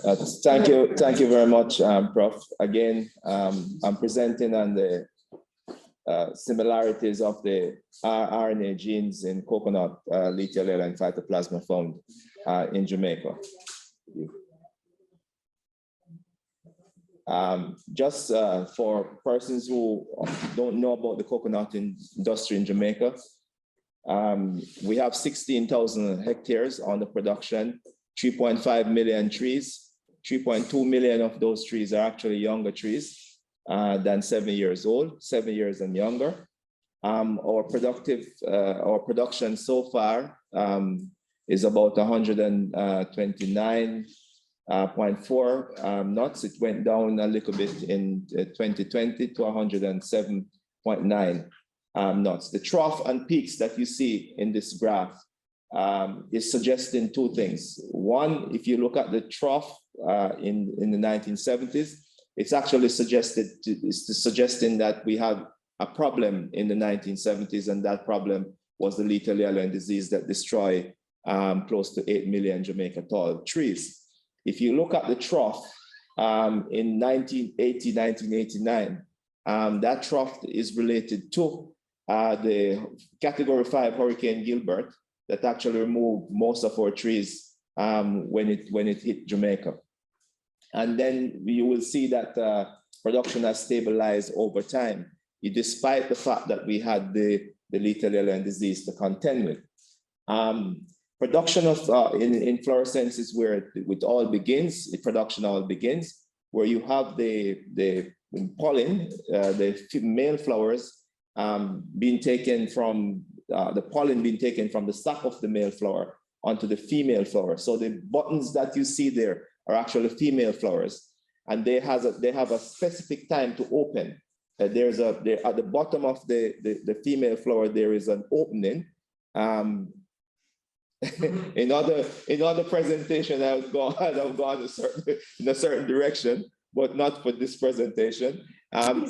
Thank you very much, Prof. Again, I'm presenting on the similarities of the rRNA genes in coconut lithial and phytoplasma found in Jamaica. Just for persons who don't know about the coconut industry in Jamaica, we have 16,000 hectares on the production, 3.5 million trees. 3.2 million of those trees are actually younger trees than 7 years old, 7 years and younger. Our production so far is about 129.4 knots. It went down a little bit in 2020 to 107.9 knots. The trough and peaks that you see in this graph is suggesting two things. One, if you look at the trough in the 1970s, it's actually suggesting that we had a problem in the 1970s, and that problem was the lethal yellow disease that destroyed close to 8 million Jamaica tall trees. If you look at the trough in 1980, 1989, that trough is related to the Category 5 Hurricane Gilbert that actually removed most of our trees when it hit Jamaica. And then you will see that production has stabilized over time, despite the fact that we had the lethal yellow disease to contend with. Production of in inflorescence is where it all begins. The production all begins, where you have the pollen, the male flowers being taken from the pollen being taken from the sac of the male flower onto the female flower. So the buttons that you see there are actually female flowers, and they have a specific time to open. At the bottom of the female flower, there is an opening. In other presentation, I've gone in a certain direction, but not for this presentation.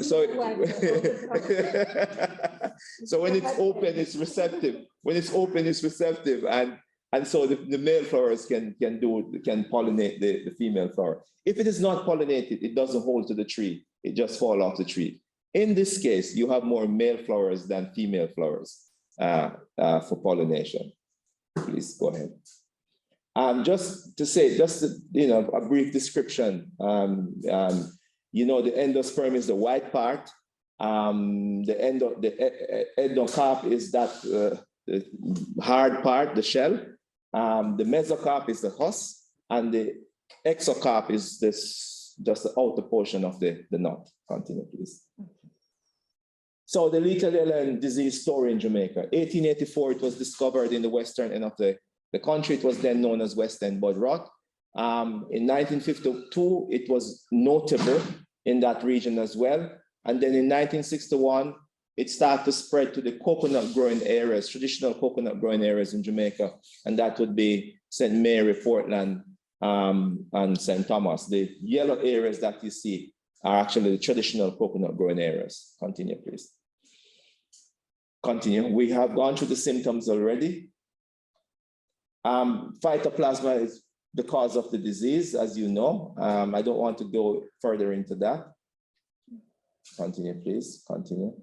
So when it's open, it's receptive. When it's open, it's receptive, and so the male flowers can pollinate the female flower. If it is not pollinated, it doesn't hold to the tree. It just falls off the tree. In this case, you have more male flowers than female flowers for pollination. Please go ahead. Just to say, a brief description. The endosperm is the white part. The endocarp is that the hard part, the shell. The mesocarp is the husk, and the exocarp is just the outer portion of the nut. Continue, please. So the lethal yellow disease story in Jamaica. 1884, it was discovered in the western end of the country. It was then known as West End bud rot. In 1952, it was notable in that region as well. And then in 1961, it started to spread to the coconut growing areas, traditional coconut growing areas in Jamaica. And that would be St. Mary, Portland, and St. Thomas. The yellow areas that you see are actually the traditional coconut growing areas. Continue, please. Continue. We have gone through the symptoms already. Phytoplasma is the cause of the disease, as you know. I don't want to go further into that. Continue, please. Continue.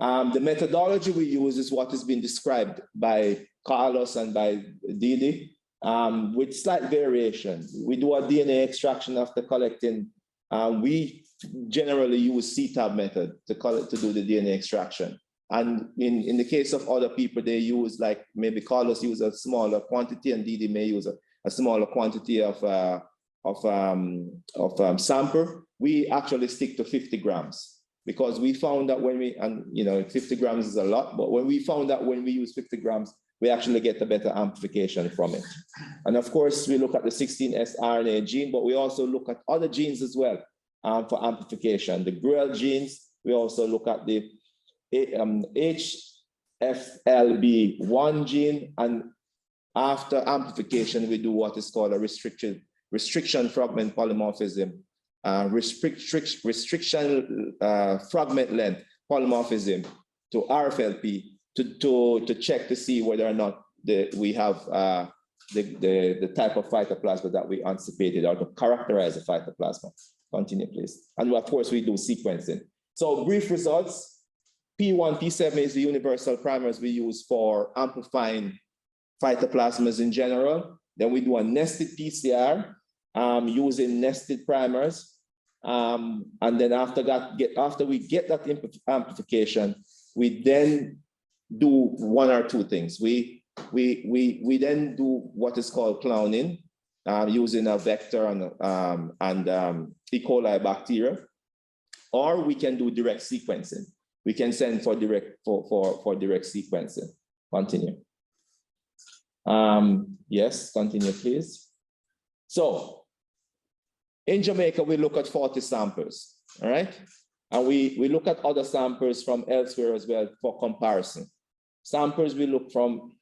The methodology we use is what has been described by Carlos and by Didi, with slight variation. We do a DNA extraction after collecting. We generally use CTAB method to do the DNA extraction. And in the case of other people, they use, like maybe Carlos use a smaller quantity, and Didi may use a smaller quantity of sample. We actually stick to 50 grams because we found that when 50 grams is a lot, but when we found that when we use 50 grams, we actually get a better amplification from it. And of course, we look at the 16S RNA gene, but we also look at other genes as well for amplification. The GREL genes, we also look at the HFLB1 gene, and after amplification, we do what is called a restriction fragment polymorphism, restriction fragment length polymorphism to RFLP to check to see whether or not we have the type of phytoplasma that we anticipated or to characterize the phytoplasma. Continue, please. And of course, we do sequencing. So brief results. P1, P7 is the universal primers we use for amplifying phytoplasmas in general. Then we do a nested PCR using nested primers. And then after we get that amplification, we then do one or two things. We then do what is called cloning using a vector and E. coli bacteria, or we can do direct sequencing. We can send for direct sequencing. Continue. Yes, continue, please. So in Jamaica, we look at 40 samples, all right? And we look at other samples from elsewhere as well for comparison. Samples we look from,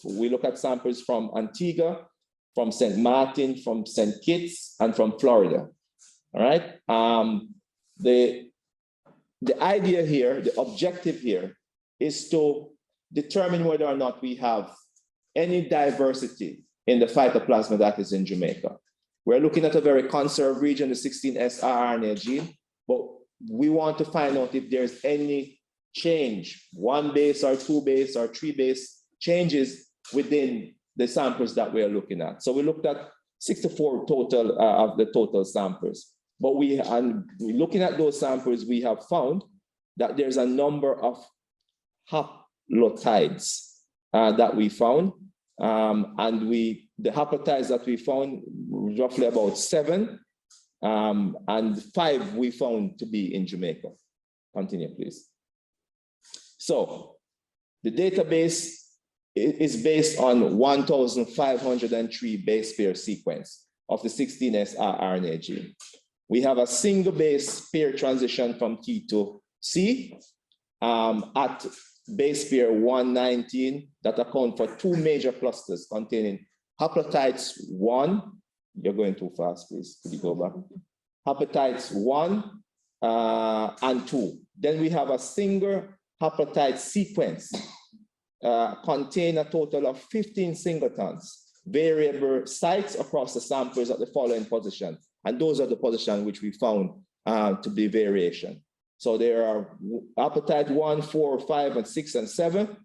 we look at samples from Antigua, from St. Martin, from St. Kitts, and from Florida, all right? The idea here, the objective here, is to determine whether or not we have any diversity in the phytoplasma that is in Jamaica. We're looking at a very conserved region, the 16S rRNA gene, but we want to find out if there's any change, 1 base or 2 base or 3 base changes within the samples that we're looking at. So we looked at 64 total of the total samples. But looking at those samples, we have found that there's a number of haplotypes that we found. And the haplotypes that we found, roughly about 7, and 5 we found to be in Jamaica. Continue, please. So the database is based on 1,503 base pair sequence of the 16S rRNA gene. We have a single base pair transition from T to C at base pair 119 that account for 2 major clusters containing haplotypes 1. You're going too fast, please. Could you go back? Haplotypes 1 and 2. Then we have a single haplotype sequence contain a total of 15 singletons, variable sites across the samples at the following position. And those are the positions which we found to be variation. So there are haplotype 1, 4, 5, and 6, and 7.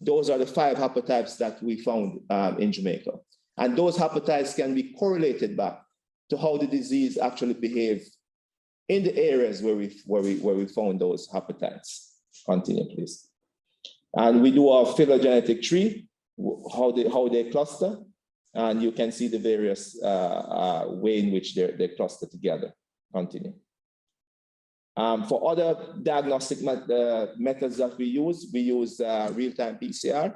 Those are the 5 haplotypes that we found in Jamaica. And those haplotypes can be correlated back to how the disease actually behaves in the areas where we found those haplotypes. Continue, please. And we do a phylogenetic tree, how they cluster, and you can see the various way in which they cluster together. Continue. For other diagnostic methods that we use real-time PCR.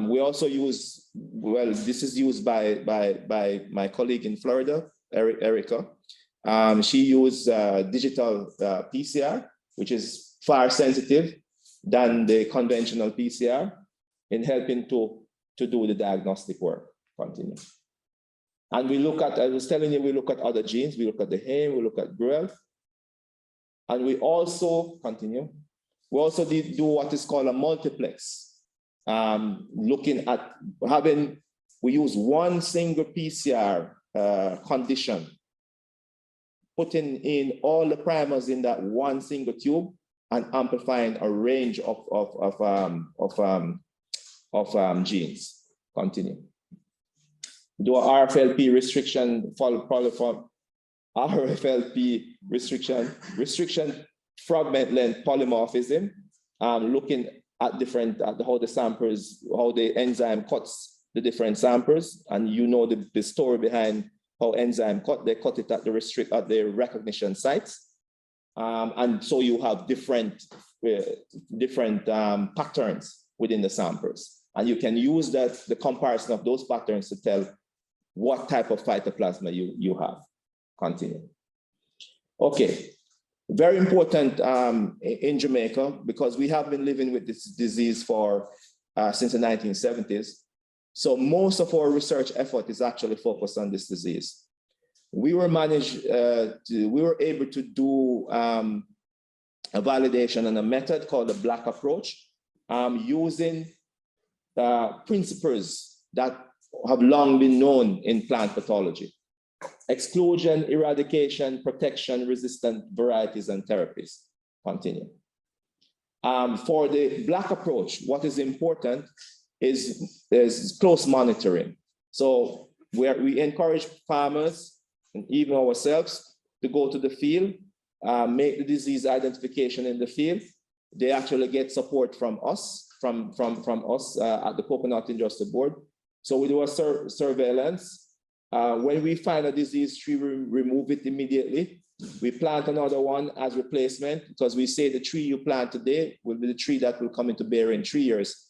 We also use, well, this is used by my colleague in Florida, Erica. She used digital PCR, which is far sensitive than the conventional PCR in helping to do the diagnostic work. Continue. And we look at, I was telling you, we look at other genes. We look at the HAM, we look at GREL. And we also, continue, we also do what is called a multiplex. Looking at we use one single PCR condition, putting in all the primers in that one single tube and amplifying a range of genes. Continue. Do a RFLP restriction, probably from RFLP restriction fragment length polymorphism, looking at how the samples, how the enzyme cuts the different samples, and you know the story behind how enzyme they cut it at the recognition sites, and so you have different patterns within the samples, and you can use the comparison of those patterns to tell what type of phytoplasma you have. Continue. Okay, very important in Jamaica, because we have been living with this disease since the 1970s. So most of our research effort is actually focused on this disease. We were able to do a validation on a method called the Black approach, using principles that have long been known in plant pathology: exclusion, eradication, protection, resistant varieties, and therapies. Continue. For the Black approach, what is important is close monitoring. So we encourage farmers and even ourselves to go to the field, make the disease identification in the field. They actually get support from us, from us at the Coconut Industry Board. So we do a surveillance. When we find a disease tree, we remove it immediately. We plant another one as replacement, because we say the tree you plant today will be the tree that will come into bear in 3 years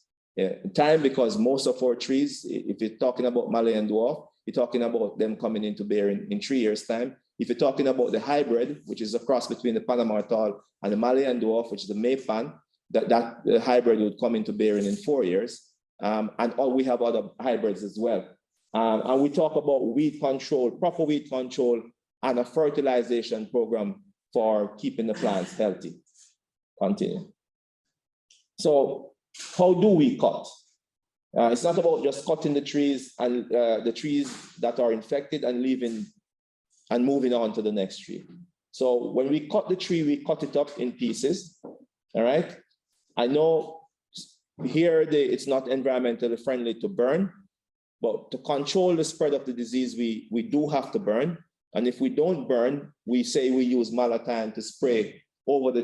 time, because most of our trees, if you're talking about Malayan dwarf, you're talking about them coming into bear in 3 years time. If you're talking about the hybrid, which is a cross between the Panama tall and the Malayan dwarf, which is the Maypan, that hybrid would come into bearing in 4 years. And we have other hybrids as well. And we talk about weed control, proper weed control, and a fertilization program for keeping the plants healthy. Continue. So how do we cut? It's not about just cutting the trees and the trees that are infected and leaving and moving on to the next tree. So when we cut the tree, we cut it up in pieces. All right. I know here it's not environmentally friendly to burn, but to control the spread of the disease, we do have to burn. And if we don't burn, we say we use malathion to spray over the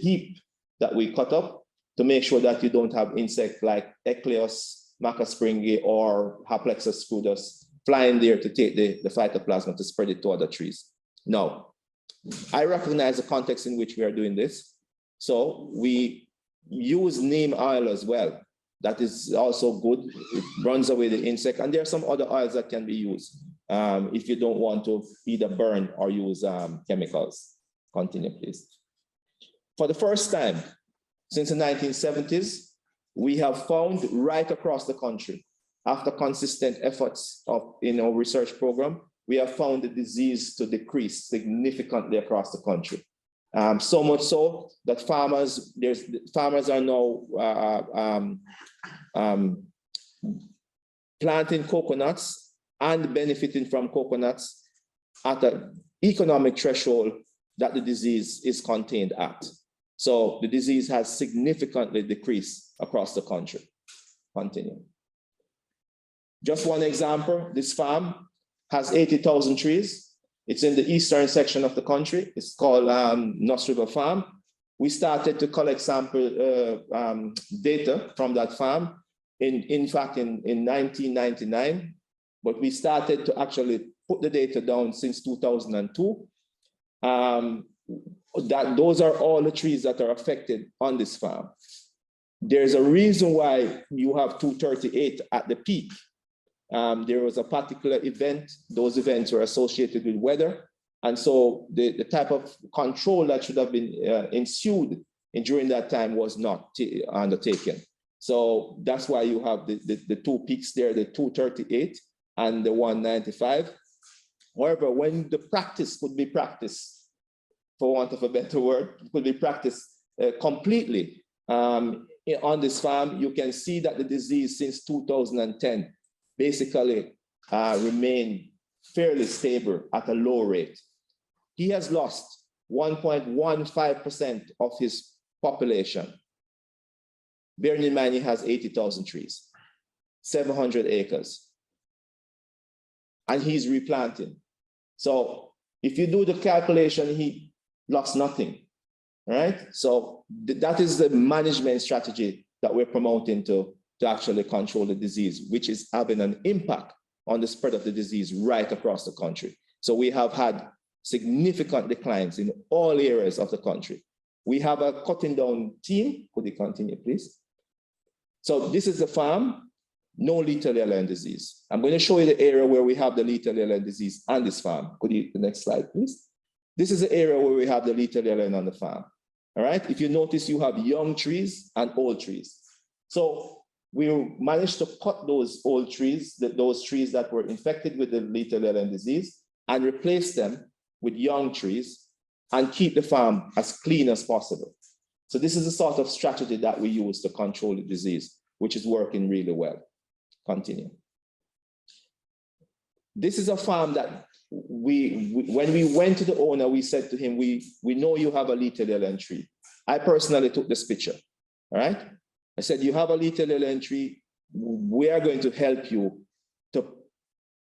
heap that we cut up to make sure that you don't have insects like Ecleus, Macaspringi, or Haplexus scudus flying there to take the phytoplasma to spread it to other trees. Now, I recognize the context in which we are doing this. So we use neem oil as well. That is also good. It runs away the insect. And there are some other oils that can be used if you don't want to either burn or use chemicals. Continue, please. For the first time since the 1970s, we have found right across the country, after consistent efforts in our research program, we have found the disease to decrease significantly across the country. So much so that farmers are now planting coconuts and benefiting from coconuts at an economic threshold that the disease is contained at. So the disease has significantly decreased across the country. Continue. Just one example, this farm has 80,000 trees. It's in the eastern section of the country. It's called Nuss River Farm. We started to collect sample data from that farm, in fact, in 1999, but we started to actually put the data down since 2002. Those are all the trees that are affected on this farm. There's a reason why you have 238 at the peak. There was a particular event. Those events were associated with weather. And so the type of control that should have been ensued during that time was not undertaken. So that's why you have the two peaks there, the 238 and the 195. However, when the practice could be practiced, for want of a better word, could be practiced completely on this farm, you can see that the disease since 2010 basically remained fairly stable at a low rate. He has lost 1.15% of his population. Bearing in mind he has 80,000 trees, 700 acres, and he's replanting. So if you do the calculation, he lost nothing, right? So that is the management strategy that we're promoting to actually control the disease, which is having an impact on the spread of the disease right across the country. So we have had significant declines in all areas of the country. We have a cutting down team. Could you continue, please? So this is the farm, no lethal alien disease. I'm going to show you the area where we have the lethal alien disease on this farm. Could you, the next slide, please? This is the area where we have the lethal alien on the farm. All right, if you notice, you have young trees and old trees. So we managed to cut those old trees, those trees that were infected with the lethal alien disease, and replace them with young trees and keep the farm as clean as possible. So this is the sort of strategy that we use to control the disease, which is working really well. Continue. This is a farm that when we went to the owner, we said to him, we know you have a lethal alien tree. I personally took this picture, all right? I said, you have a lethal alien tree. We are going to help you to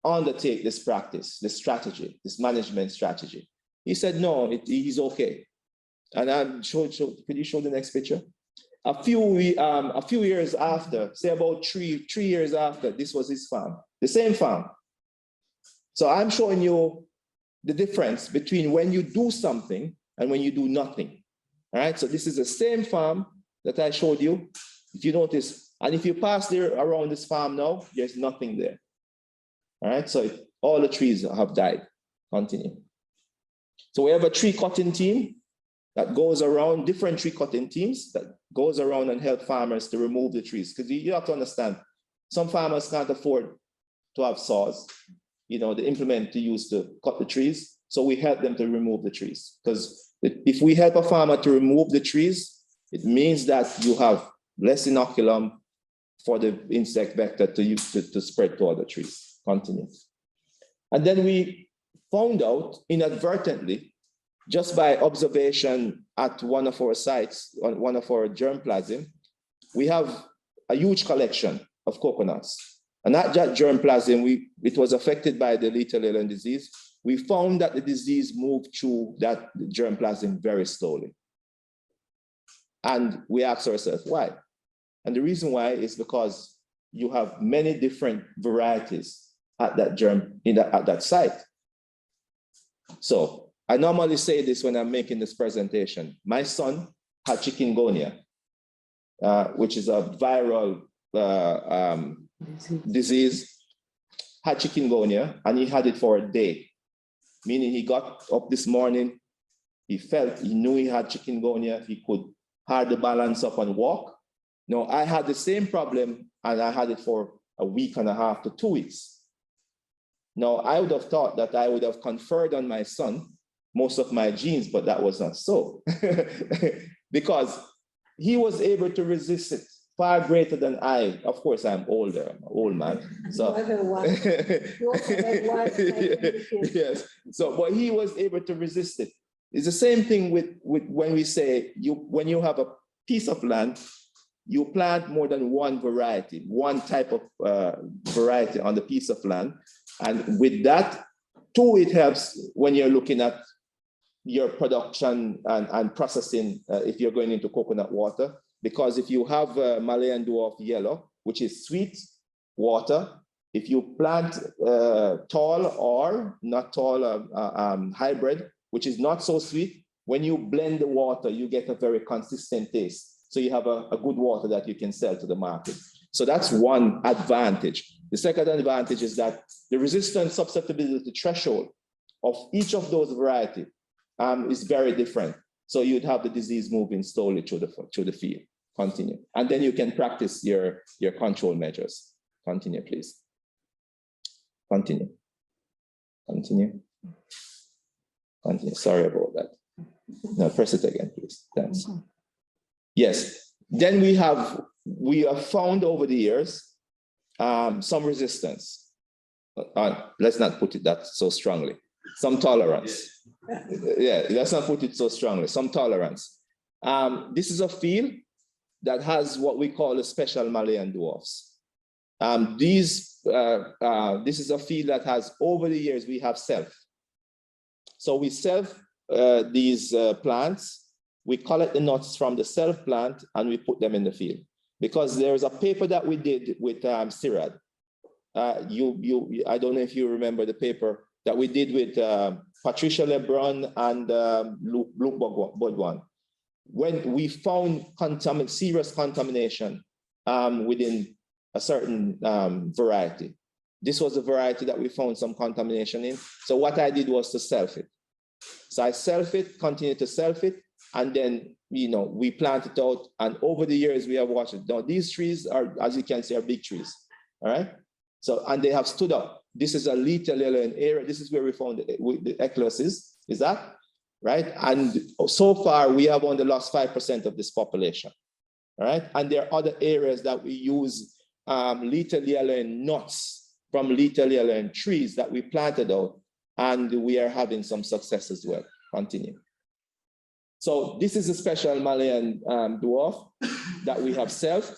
undertake this practice, this strategy, this management strategy. He said, no, he's okay. And could you show the next picture? A few years after, say about three years after, this was his farm, the same farm. So I'm showing you the difference between when you do something and when you do nothing. All right, so this is the same farm that I showed you. If you notice, and if you pass there around this farm now, there's nothing there. All right, so all the trees have died. Continue. So we have a tree cutting team that goes around, different tree cutting teams that goes around and help farmers to remove the trees. Because you have to understand, some farmers can't afford to have saws, the implement to use to cut the trees. So we help them to remove the trees. Because if we help a farmer to remove the trees, it means that you have less inoculum for the insect vector to use to spread to other trees. Continue. And then we found out inadvertently, just by observation at one of our sites, on one of our germplasm, we have a huge collection of coconuts. And that germplasm, it was affected by the lethal alien disease. We found that the disease moved through that germplasm very slowly. And we asked ourselves, why? And the reason why is because you have many different varieties at that at that site. So I normally say this when I'm making this presentation. My son had chikungunya, which is a viral disease, had chikungunya, and he had it for a day. Meaning he got up this morning, he knew he had chikungunya, he could hardly balance up and walk. Now, I had the same problem, and I had it for a week and a half to 2 weeks. Now, I would have thought that I would have conferred on my son most of my genes, but that was not so. Because he was able to resist it far greater than I. Of course, I'm older, I'm an old man. So yes. So, but he was able to resist it. It's the same thing with when we say when you have a piece of land, you plant more than one variety, one type of variety on the piece of land. And with that, too, it helps when you're looking at your production and processing if you're going into coconut water. Because if you have Malayan dwarf yellow, which is sweet water, if you plant tall or not tall hybrid, which is not so sweet, when you blend the water, you get a very consistent taste. So you have a good water that you can sell to the market. So that's one advantage. The second advantage is that the resistance susceptibility threshold of each of those varieties is very different. So you'd have the disease moving slowly through the field. Continue. And then you can practice your control measures. Continue, please. Continue. Continue. Continue. Sorry about that. No, press it again, please. Thanks. Yes. Then we have found over the years some resistance. Let's not put it that so strongly. Some tolerance. Yeah, let's not put it so strongly. Some tolerance. This is a field that has what we call a special Malayan dwarfs. This is a field that has, over the years, we have self. So we self these plants, we collect the nuts from the self plant and we put them in the field. Because there's a paper that we did with CIRAD. I don't know if you remember the paper that we did with Patricia Lebron and Luke Bodwan. When we found serious contamination within a certain variety. This was a variety that we found some contamination in. So what I did was to self it. So I self it, continue to self it, and then we plant it out. And over the years we have watched it. Now these trees are, as you can see, are big trees. All right. So and they have stood up. This is a lethal alien area. This is where we found the eclosies. Is that? right? And so far, we have only lost 5% of this population, all right? And there are other areas that we use lethal yellowing nuts from lethal yellowing trees that we planted out, and we are having some success as well. Continue. So this is a special Malayan dwarf that we have selfed.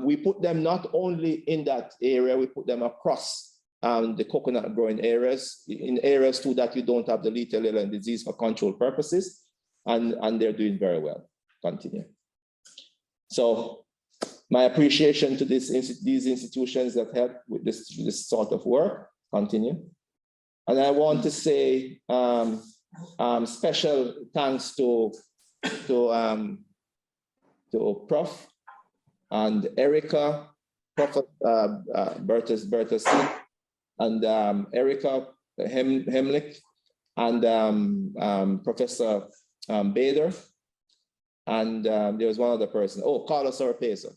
We put them not only in that area, we put them across the coconut growing areas, in areas too that you don't have the lethal yellowing disease for control purposes, and they're doing very well. Continue. So my appreciation to these institutions that help with this sort of work. Continue. And I want to say special thanks to Prof. and Erica, Prof. Bertha C. and Erica Hemlick, and Professor Bader, and there was one other person, Carlos Oropesa,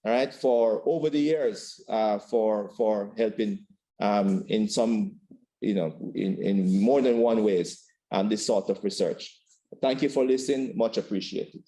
all right, for over the years for helping in some, in more than one ways this sort of research. Thank you for listening, much appreciated.